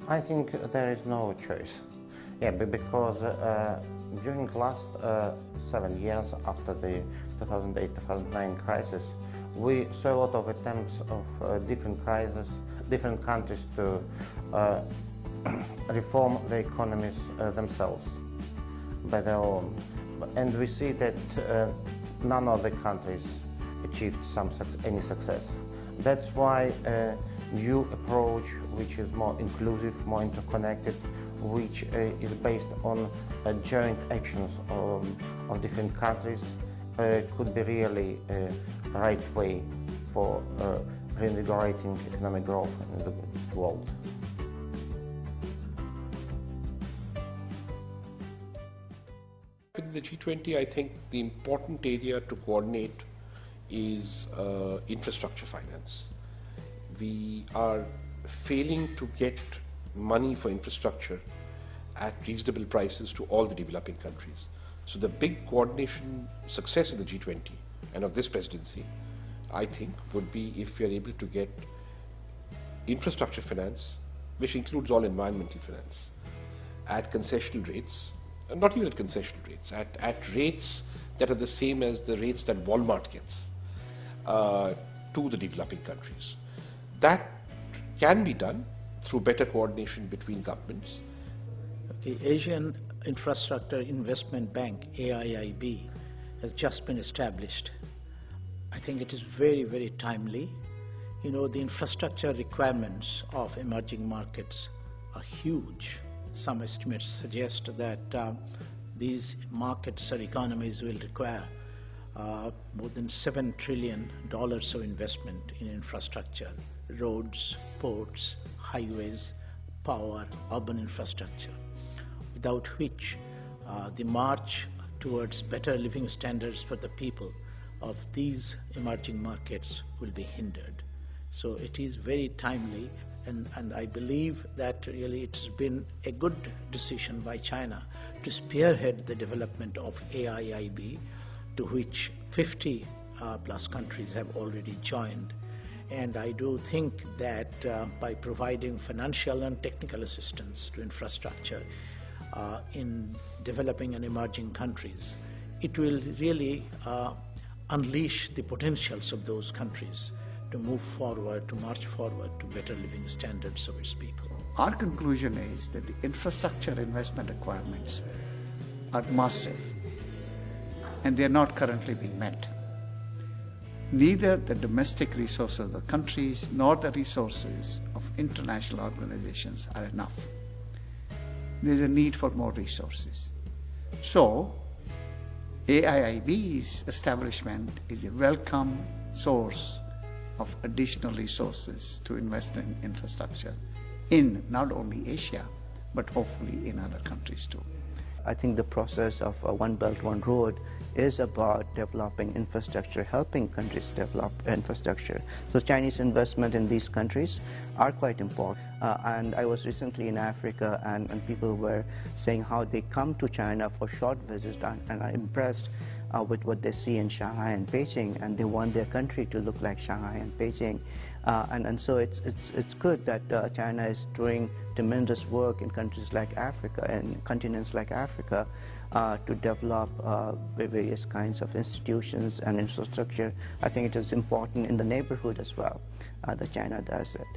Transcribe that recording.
I think there is no choice. Yeah, because during the last 7 years after the 2008-2009 crisis, we saw a lot of attempts of different countries to reform the economies themselves by their own. And we see that none of the countries achieved any success. That's why a new approach, which is more inclusive, more interconnected, which is based on joint actions of different countries, could be really a right way for reinvigorating economic growth in the world. With the G20, I think the important area to coordinate is infrastructure finance. We are failing to get money for infrastructure at reasonable prices to all the developing countries. So the big coordination success of the G20 and of this presidency, I think, would be if we are able to get infrastructure finance, which includes all environmental finance, at concessional rates, not even at concessional rates, at rates that are the same as the rates that Walmart gets to the developing countries. That can be done through better coordination between governments. The Asian Infrastructure Investment Bank, AIIB, has just been established. I think it is very, very timely. You know, the infrastructure requirements of emerging markets are huge. Some estimates suggest that these markets or economies will require more than $7 trillion of investment in infrastructure, roads, ports, highways, power, urban infrastructure, without which the march towards better living standards for the people of these emerging markets will be hindered. So it is very timely, and I believe that really it's been a good decision by China to spearhead the development of AIIB, to which 50 plus countries have already joined. And I do think that by providing financial and technical assistance to infrastructure in developing and emerging countries, it will really unleash the potentials of those countries to move forward, to march forward to better living standards of its people. Our conclusion is that the infrastructure investment requirements are massive, and they are not currently being met. Neither the domestic resources of the countries nor the resources of international organizations are enough. There is a need for more resources. So, AIIB's establishment is a welcome source of additional resources to invest in infrastructure in not only Asia, but hopefully in other countries too. I think the process of One Belt, One Road is about developing infrastructure, helping countries develop infrastructure. So Chinese investment in these countries are quite important. And I was recently in Africa, and people were saying how they come to China for short visits and are impressed with what they see in Shanghai and Beijing, and they want their country to look like Shanghai and Beijing. And so it's good that China is doing tremendous work in countries like Africa and continents like Africa to develop various kinds of institutions and infrastructure. I think it is important in the neighborhood as well that China does it.